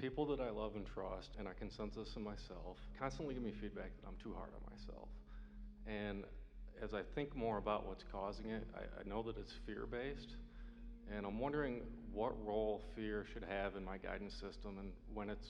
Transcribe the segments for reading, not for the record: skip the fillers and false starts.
people that I love and trust, and I can sense this in myself, constantly give me feedback that I'm too hard on myself. And as I think more about what's causing it, I know that it's fear-based, and I'm wondering what role fear should have in my guidance system, and when it's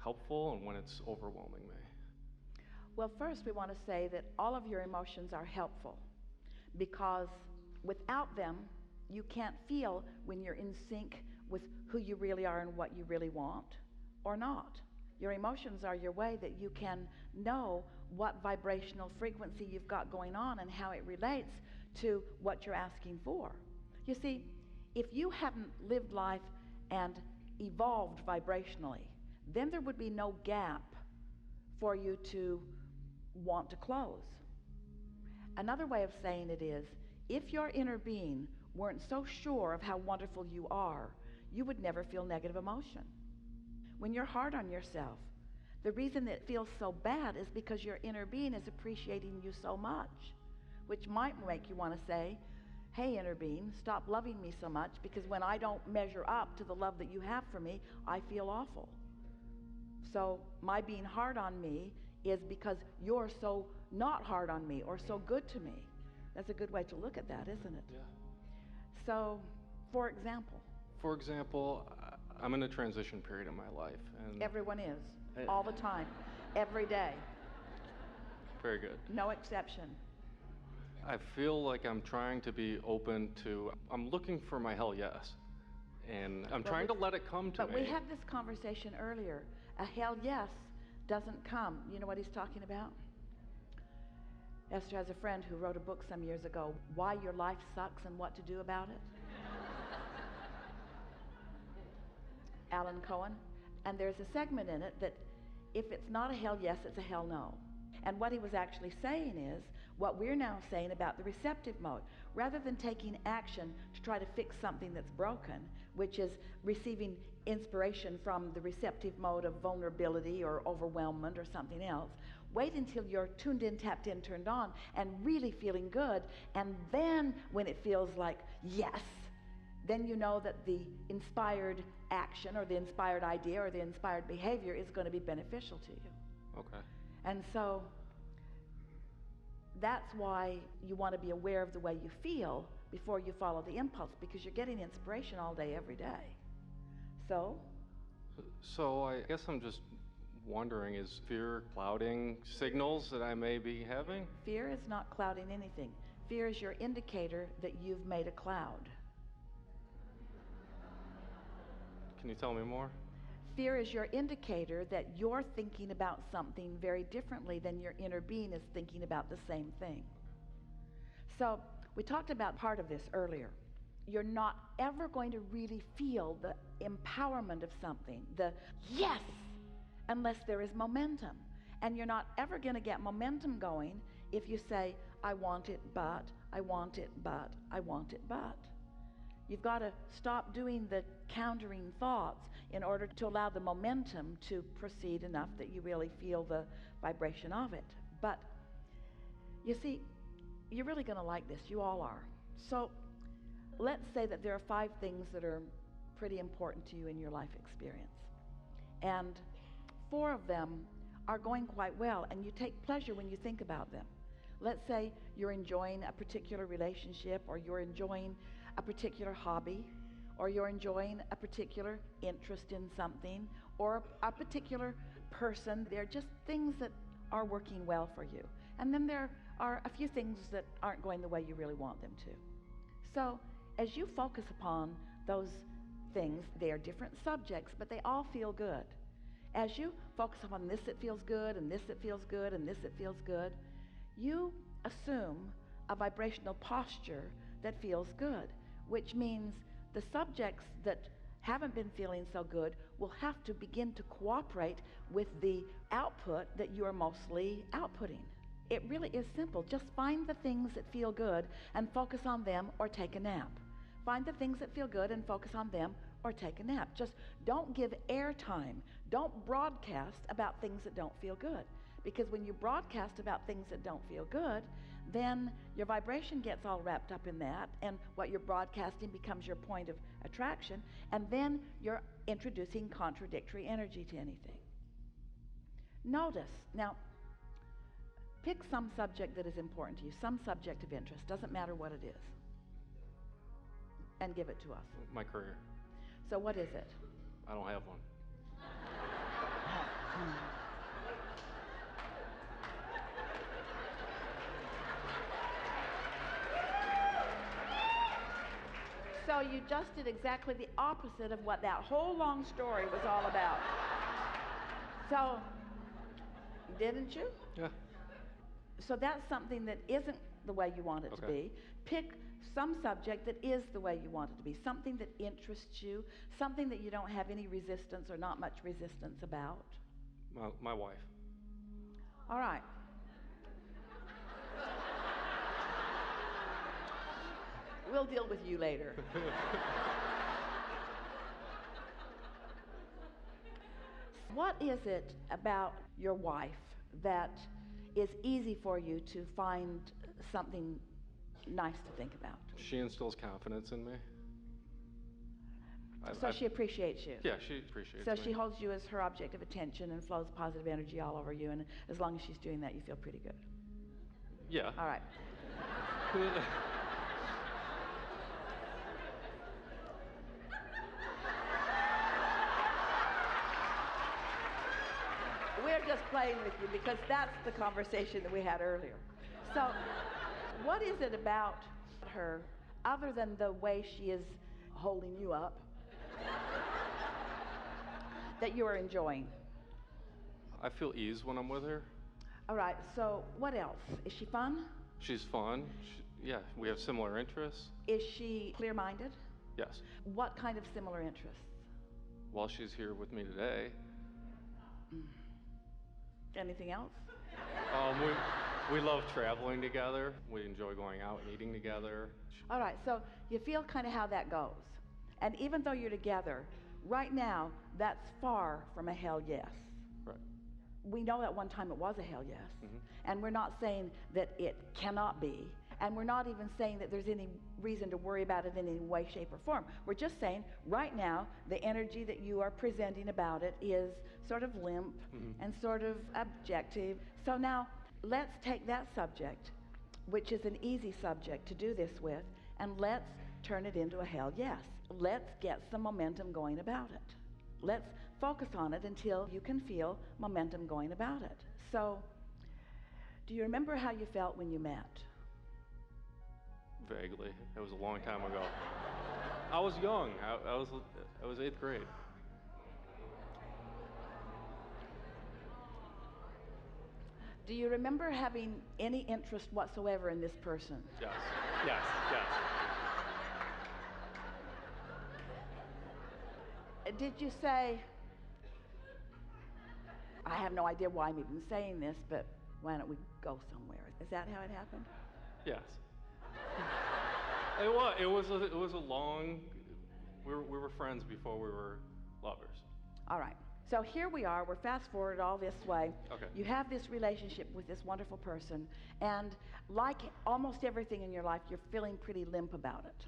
helpful and when it's overwhelming me. Well, first we want to say that all of your emotions are helpful, because without them, you can't feel when you're in sync with who you really are and what you really want or not. Your emotions are your way that you can know what vibrational frequency you've got going on and how it relates to what you're asking for. You see, if you hadn't lived life and evolved vibrationally, then there would be no gap for you to want to close. Another way of saying it is, if your inner being weren't so sure of how wonderful you are, you would never feel negative emotion. When you're hard on yourself, the reason that it feels so bad is because your inner being is appreciating you so much, which might make you want to say, hey, inner being, stop loving me so much, because when I don't measure up to the love that you have for me, I feel awful. So my being hard on me is because you're so not hard on me or so good to me. That's a good way to look at that, isn't it? Yeah. So, for example, I'm in a transition period in my life, and everyone is, all the time, every day. Very good. No exception. I feel like I'm trying to be open to, I'm looking for my hell yes, and I'm trying to let it come to me. But we had this conversation earlier. A hell yes doesn't come. You know what he's talking about? Esther has a friend who wrote a book some years ago, Why Your Life Sucks and What to Do About It. Alan Cohen. And there's a segment in it that if it's not a hell yes, it's a hell no. And what he was actually saying is what we're now saying about the receptive mode. Rather than taking action to try to fix something that's broken, which is receiving inspiration from the receptive mode of vulnerability or overwhelmment or something else, wait until you're tuned in, tapped in, turned on, and really feeling good. And then when it feels like yes, then you know that the inspired action or the inspired idea or the inspired behavior is going to be beneficial to you. Okay. And so that's why you want to be aware of the way you feel before you follow the impulse, because you're getting inspiration all day, every day. So I guess I'm just wondering, is fear clouding signals that I may be having? Fear is not clouding anything. Fear is your indicator that you've made a cloud. Can you tell me more? Fear is your indicator that you're thinking about something very differently than your inner being is thinking about the same thing. So we talked about part of this earlier. You're not ever going to really feel the empowerment of something, the yes, unless there is momentum. And you're not ever going to get momentum going if you say, I want it, but, I want it, but, I want it, but. You've got to stop doing the countering thoughts in order to allow the momentum to proceed enough that you really feel the vibration of it. But you see, you're really going to like this. You all are. So let's say that there are 5 things that are pretty important to you in your life experience. And 4 of them are going quite well, and you take pleasure when you think about them. Let's say you're enjoying a particular relationship, or you're enjoying a particular hobby, or you're enjoying a particular interest in something, or a particular person. They're just things that are working well for you. And then there are a few things that aren't going the way you really want them to. So as you focus upon those things, they are different subjects, but they all feel good. As you focus upon this that feels good, and this that feels good, and this that feels good, you assume a vibrational posture that feels good, which means the subjects that haven't been feeling so good will have to begin to cooperate with the output that you are mostly outputting. It really is simple. Just find the things that feel good and focus on them, or take a nap. Find the things that feel good and focus on them, or take a nap. Just don't give airtime. Don't broadcast about things that don't feel good. Because when you broadcast about things that don't feel good, then your vibration gets all wrapped up in that, and what you're broadcasting becomes your point of attraction, and then you're introducing contradictory energy to anything. Notice, now, pick some subject that is important to you, some subject of interest, doesn't matter what it is, and give it to us. My career. So what is it? I don't have one. So you just did exactly the opposite of what that whole long story was all about. So, didn't you? Yeah. So that's something that isn't the way you want it to be. Pick some subject that is the way you want it to be, something that interests you, something that you don't have any resistance or not much resistance about. My wife. All right. We'll deal with you later. What is it about your wife that is easy for you to find something nice to think about? She instills confidence in me. So she appreciates you? Yeah, she appreciates me. So she holds you as her object of attention and flows positive energy all over you, and as long as she's doing that, you feel pretty good? Yeah. All right. We're just playing with you because that's the conversation that we had earlier. So, what is it about her, other than the way she is holding you up, that you are enjoying? I feel ease when I'm with her. All right, so what else? Is she fun? She's fun. Yeah, we have similar interests. Is she clear-minded? Yes. What kind of similar interests? While she's here with me today. Anything else? We love traveling together. We enjoy going out and eating together. All right, so you feel kind of how that goes. And even though you're together, right now, that's far from a hell yes. Right. We know at one time it was a hell yes. Mm-hmm. And we're not saying that it cannot be. And we're not even saying that there's any reason to worry about it in any way, shape, or form. We're just saying right now the energy that you are presenting about it is sort of limp and sort of objective. So now let's take that subject, which is an easy subject to do this with, and let's turn it into a hell yes. Let's get some momentum going about it. Let's focus on it until you can feel momentum going about it. So, do you remember how you felt when you met? Vaguely. It was a long time ago. I was young. I was 8th grade. Do you remember having any interest whatsoever in this person? Yes. Yes. Yes. Did you say, I have no idea why I'm even saying this, but why don't we go somewhere? Is that how it happened? Yes. It was a long. We were friends before we were lovers. All right. So here we are. We're fast forward all this way. Okay. You have this relationship with this wonderful person, and like almost everything in your life, you're feeling pretty limp about it.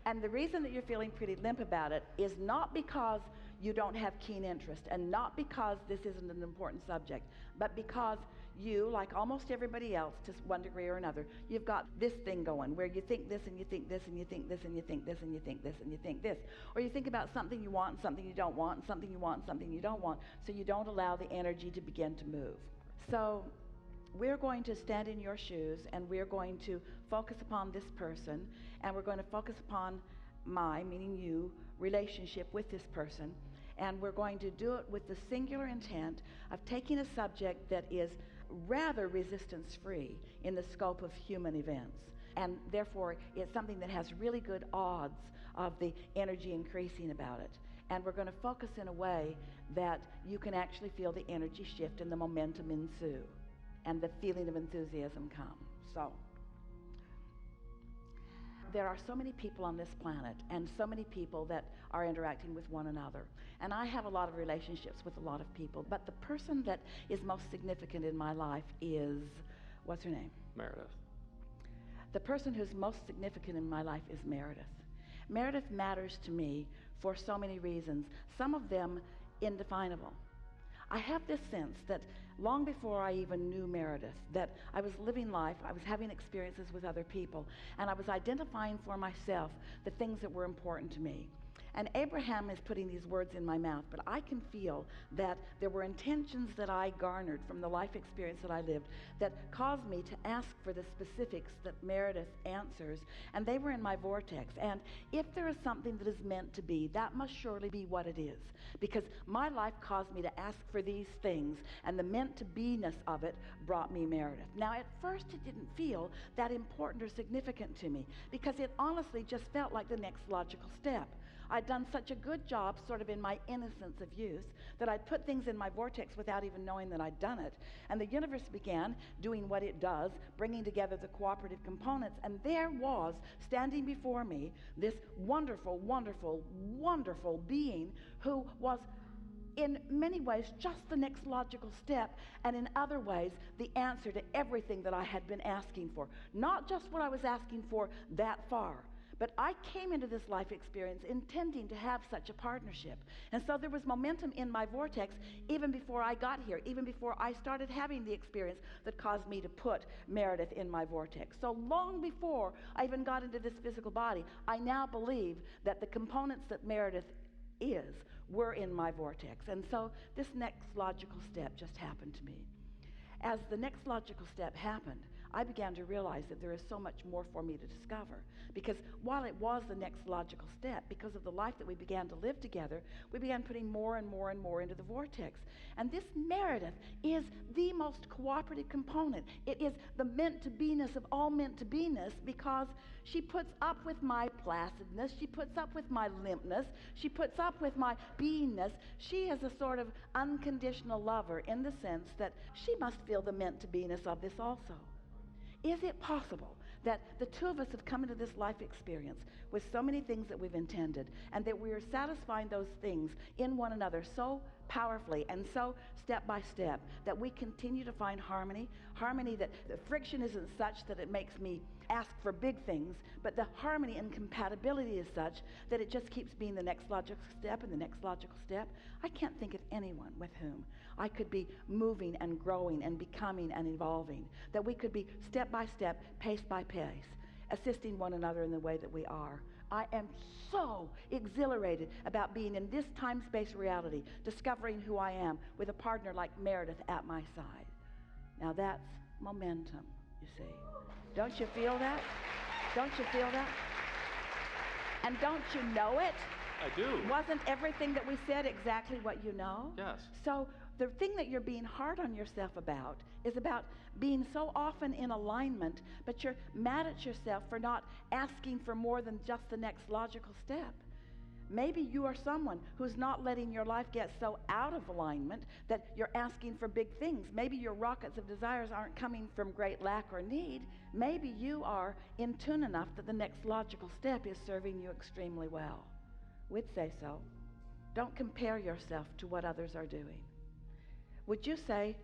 And the reason that you're feeling pretty limp about it is not because you don't have keen interest, and not because this isn't an important subject, but because you, like almost everybody else to one degree or another, you've got this thing going where you think this and you think this and you think this and you think this and you think this and you think this. Or you think about something you want and something you don't want and something you want and something you don't want, so you don't allow the energy to begin to move. So we're going to stand in your shoes, and we're going to focus upon this person, and we're going to focus upon my, meaning you, relationship with this person, and we're going to do it with the singular intent of taking a subject that is rather resistance-free in the scope of human events. And therefore, it's something that has really good odds of the energy increasing about it. And we're going to focus in a way that you can actually feel the energy shift and the momentum ensue, and the feeling of enthusiasm come. So, there are so many people on this planet, and so many people that are interacting with one another. And I have a lot of relationships with a lot of people, but the person that is most significant in my life is, what's her name? Meredith. the person who's most significant in my life is Meredith. Meredith matters to me for so many reasons, some of them indefinable. I have this sense that long before I even knew Meredith, that I was living life, I was having experiences with other people, and I was identifying for myself the things that were important to me. And Abraham is putting these words in my mouth, but I can feel that there were intentions that I garnered from the life experience that I lived that caused me to ask for the specifics that Meredith answers, and they were in my vortex. And if there is something that is meant to be, that must surely be what it is, because my life caused me to ask for these things, and the meant to be-ness of it brought me Meredith. Now, at first it didn't feel that important or significant to me, because it honestly just felt like the next logical step. I'd done such a good job, sort of in my innocence of youth, that I'd put things in my vortex without even knowing that I'd done it. And the universe began doing what it does, bringing together the cooperative components. And there was, standing before me, this wonderful, wonderful, wonderful being who was in many ways just the next logical step, and in other ways the answer to everything that I had been asking for. Not just what I was asking for that far, but I came into this life experience intending to have such a partnership. And so there was momentum in my vortex even before I got here, even before I started having the experience that caused me to put Meredith in my vortex. So long before I even got into this physical body, I now believe that the components that Meredith is were in my vortex. And so this next logical step just happened to me. As the next logical step happened, I began to realize that there is so much more for me to discover. Because while it was the next logical step, because of the life that we began to live together, we began putting more and more and more into the vortex. And this Meredith is the most cooperative component. It is the meant to be-ness of all meant to be-ness, because she puts up with my placidness, she puts up with my limpness, she puts up with my beingness. She is a sort of unconditional lover in the sense that she must feel the meant to be-ness of this also. Is it possible that the two of us have come into this life experience with so many things that we've intended, and that we are satisfying those things in one another so powerfully and so step by step that we continue to find harmony that the friction isn't such that it makes me ask for big things, but the harmony and compatibility is such that it just keeps being the next logical step and the next logical step? I can't think of anyone with whom I could be moving and growing and becoming and evolving, that we could be step by step, pace by pace, assisting one another in the way that we are. I am so exhilarated about being in this time-space reality, discovering who I am with a partner like Meredith at my side. Now that's momentum, you see. Don't you feel that? Don't you feel that? And don't you know it? I do. Wasn't everything that we said exactly what you know? Yes. So the thing that you're being hard on yourself about is about being so often in alignment, but you're mad at yourself for not asking for more than just the next logical step. Maybe you are someone who's not letting your life get so out of alignment that you're asking for big things. Maybe your rockets of desires aren't coming from great lack or need. Maybe you are in tune enough that the next logical step is serving you extremely well. We'd say so. Don't compare yourself to what others are doing. Would you say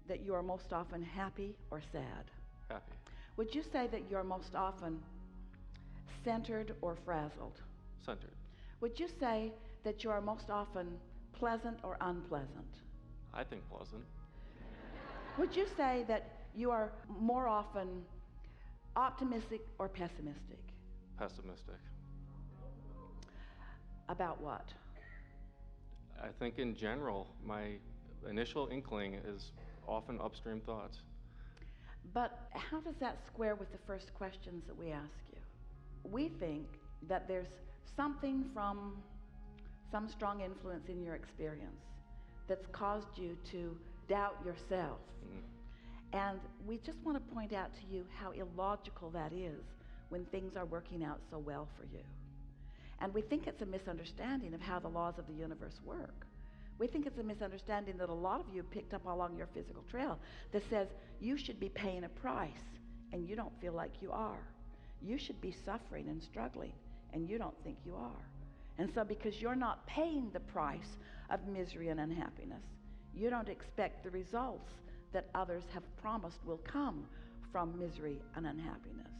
that you are most often happy or sad? Happy. Would you say that you're most often centered or frazzled? Centered. Would you say that you are most often pleasant or unpleasant? I think pleasant. Would you say that you are more often optimistic or pessimistic? Pessimistic. About what? I think in general, my initial inkling is often upstream thoughts. But how does that square with the first questions that we ask you? We think that there's something from some strong influence in your experience that's caused you to doubt yourself. And we just want to point out to you how illogical that is when things are working out so well for you. And we think it's a misunderstanding of how the laws of the universe work. We think it's a misunderstanding that a lot of you picked up along your physical trail that says you should be paying a price and you don't feel like you are. You should be suffering and struggling and you don't think you are. And so because you're not paying the price of misery and unhappiness, you don't expect the results that others have promised will come from misery and unhappiness.